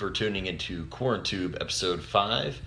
for tuning into QuaranTube episode 5.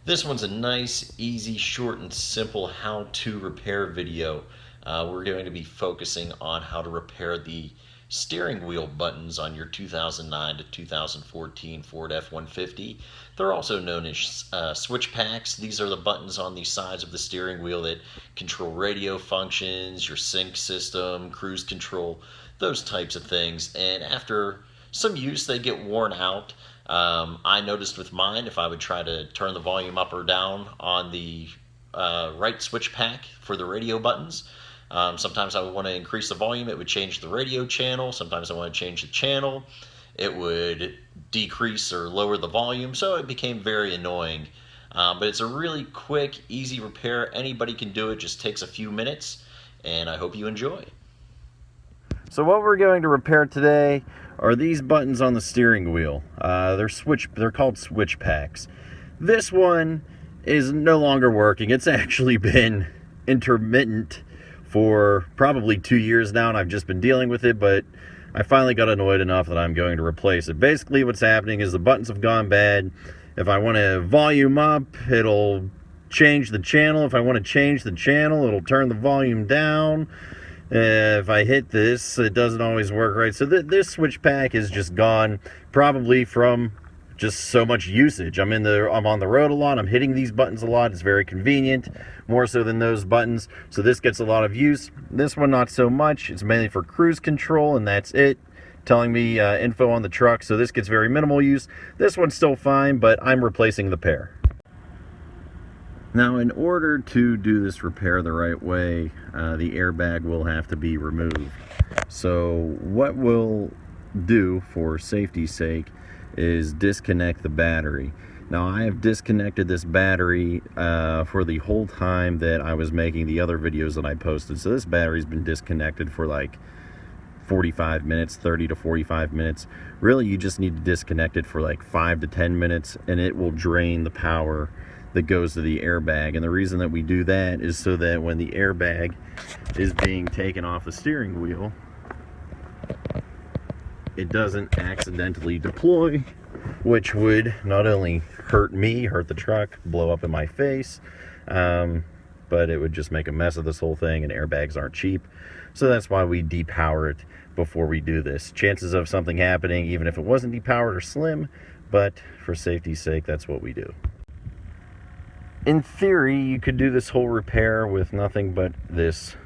This one's a nice, easy, short, and simple how-to repair video. We're going to be focusing on how to repair the steering wheel buttons on your 2009 to 2014 Ford F-150. They're also known as switch packs. These are the buttons on the sides of the steering wheel that control radio functions, your sync system, cruise control, those types of things. And after some use, they get worn out. I noticed with mine, if I would try to turn the volume up or down on the right switch pack for the radio buttons, sometimes I would want to increase the volume, it would change the radio channel. Sometimes I want to change the channel, it would decrease or lower the volume, so it became very annoying. But it's a really quick, easy repair. Anybody can do it, just takes a few minutes, and I hope you enjoy. So what we're going to repair today are these buttons on the steering wheel. They're called switch packs. This one is no longer working. It's actually been intermittent for probably 2 years now, and I've just been dealing with it, but I finally got annoyed enough that I'm going to replace it. Basically what's happening is the buttons have gone bad. If I want to volume up, it'll change the channel. If I want to change the channel, it'll turn the volume down. If I hit this, it doesn't always work right. So this switch pack is just gone, probably from just so much usage. I'm on the road a lot. I'm hitting these buttons a lot. It's very convenient, more so than those buttons. So this gets a lot of use. This one, not so much. It's mainly for cruise control, and that's it. Telling me info on the truck. So this gets very minimal use. This one's still fine, but I'm replacing the pair. Now, in order to do this repair the right way, the airbag will have to be removed. So what we'll do for safety's sake is disconnect the battery. Now, I have disconnected this battery for the whole time that I was making the other videos that I posted. So this battery's been disconnected for like 45 minutes, 30 to 45 minutes. Really, you just need to disconnect it for like 5 to 10 minutes, and it will drain the power that goes to the airbag. And the reason that we do that is so that when the airbag is being taken off the steering wheel, it doesn't accidentally deploy, which would not only hurt me, hurt the truck, blow up in my face, but it would just make a mess of this whole thing, and airbags aren't cheap. So that's why we depower it before we do this. Chances of something happening, even if it wasn't depowered, are slim, but for safety's sake, that's what we do. In theory, you could do this whole repair with nothing but this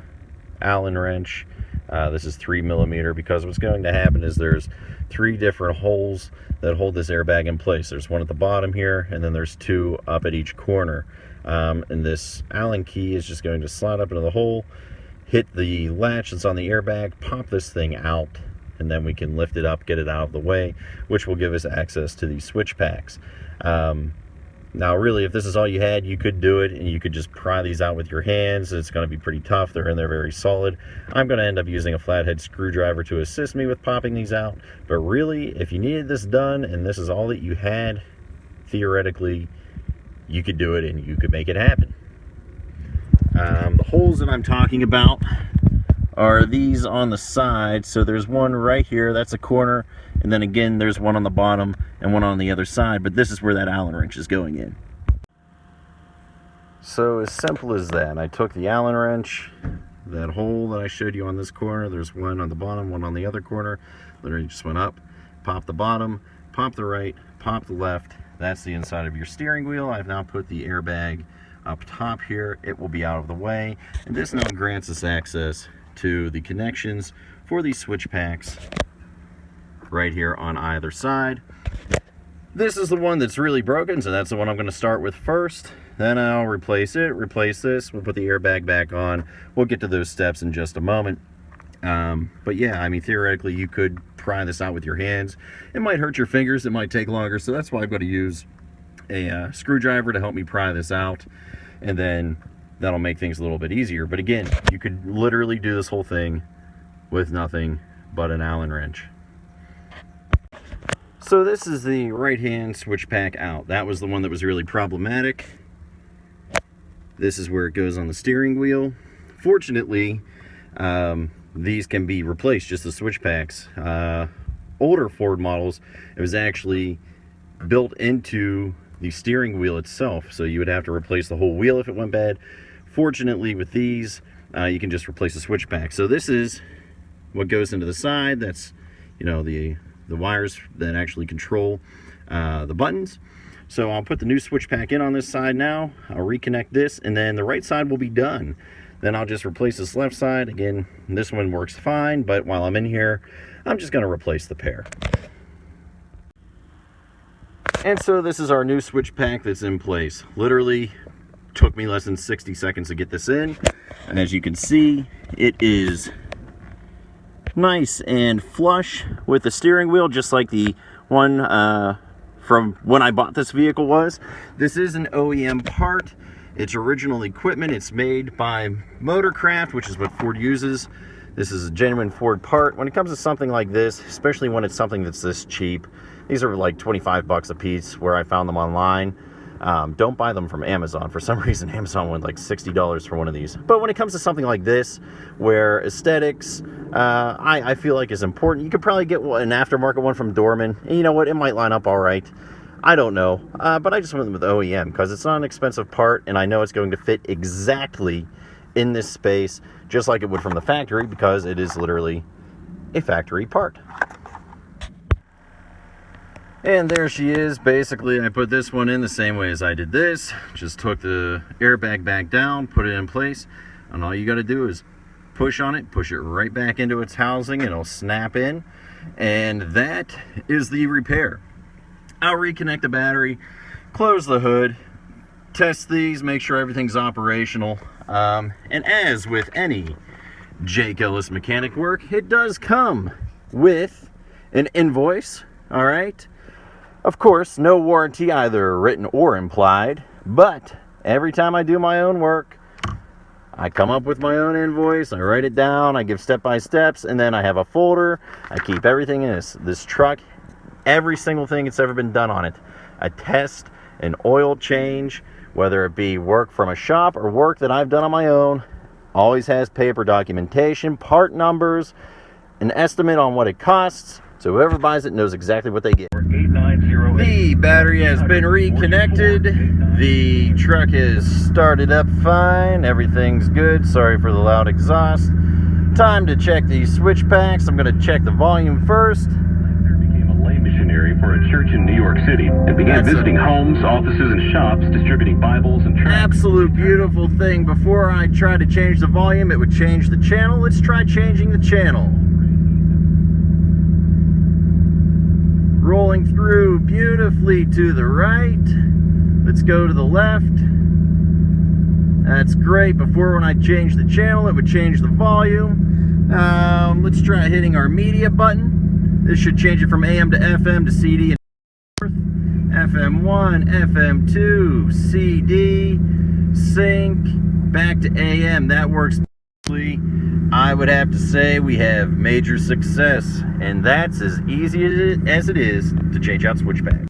Allen wrench. This is 3mm, because what's going to happen is there's 3 different holes that hold this airbag in place. There's one at the bottom here, and then there's 2 up at each corner. And this Allen key is just going to slide up into the hole, hit the latch that's on the airbag, pop this thing out, and then we can lift it up, get it out of the way, which will give us access to these switch packs. Now, really, if this is all you had, you could do it, and you could just pry these out with your hands. It's going to be pretty tough. They're in there very solid. I'm going to end up using a flathead screwdriver to assist me with popping these out. But really, if you needed this done, and this is all that you had, theoretically, you could do it, and you could make it happen. The holes that I'm talking about are these on the side. So there's one right here, that's a corner, and then again there's one on the bottom and one on the other side, but this is where that Allen wrench is going in. So as simple as that, I took the Allen wrench, that hole that I showed you on this corner, there's one on the bottom, one on the other corner, literally just went up, pop the bottom, pop the right, pop the left. That's the inside of your steering wheel. I've now put the airbag up top here. It will be out of the way, and this now grants us access to the connections for these switch packs right here on either side. This is the one that's really broken, so that's the one I'm going to start with first. Then I'll replace it, replace this, we'll put the airbag back on. We'll get to those steps in just a moment. But yeah, I mean, theoretically, you could pry this out with your hands. It might hurt your fingers, it might take longer, so that's why I've got to use a screwdriver to help me pry this out, and then that'll make things a little bit easier. But again, you could literally do this whole thing with nothing but an Allen wrench. So this is the right hand switch pack out. That was the one that was really problematic. This is where it goes on the steering wheel. Fortunately, these can be replaced, just the switch packs. Older Ford models, it was actually built into the steering wheel itself, so you would have to replace the whole wheel if it went bad. Fortunately, with these, you can just replace the switch pack. So this is what goes into the side. That's, you know, the wires that actually control the buttons. So I'll put the new switch pack in on this side now. I'll reconnect this, and then the right side will be done. Then I'll just replace this left side. Again, this one works fine, but while I'm in here, I'm just going to replace the pair. And so this is our new switch pack that's in place. Literally took me less than 60 seconds to get this in. And as you can see, it is nice and flush with the steering wheel, just like the one from when I bought this vehicle was. This is an OEM part. It's original equipment. It's made by Motorcraft, which is what Ford uses. This is a genuine Ford part. When it comes to something like this, especially when it's something that's this cheap, these are like 25 bucks a piece where I found them online. Don't buy them from Amazon. For some reason, Amazon went like $60 for one of these. But when it comes to something like this, where aesthetics, I feel like is important, you could probably get an aftermarket one from Dorman. And you know what? It might line up all right. I don't know. But I just went with OEM because it's not an expensive part, and I know it's going to fit exactly in this space, just like it would from the factory, because it is literally a factory part. And there she is. Basically, I put this one in the same way as I did this. Just took the airbag back down, put it in place, and all you got to do is push on it, push it right back into its housing, and it'll snap in. And that is the repair. I'll reconnect the battery, close the hood, test these, make sure everything's operational. And as with any Jake Ellis mechanic work, it does come with an invoice, all right? Of course, no warranty, either written or implied, but every time I do my own work, I come up with my own invoice, I write it down, I give step-by-steps, and then I have a folder. I keep everything in this truck, every single thing that's ever been done on it. A test, an oil change, whether it be work from a shop or work that I've done on my own, always has paper documentation, part numbers, an estimate on what it costs, so whoever buys it knows exactly what they get. The battery has been reconnected. The truck is started up fine. Everything's good. Sorry for the loud exhaust. Time to check these switch packs. I'm going to check the volume first. Became a lay missionary for a church in New York City and began visiting homes, offices, and shops, distributing Bibles and tracts. Absolute beautiful thing. Before I try to change the volume, it would change the channel. Let's try changing the channel. Rolling through beautifully to the right. Let's go to the left. That's great. Before, when I changed the channel, it would change the volume. Let's try hitting our media button. This should change it from AM to FM to CD and FM1, FM2, CD, sync, back to AM. That works perfectly. I would have to say we have major success, and that's as easy as it is to change out switch packs.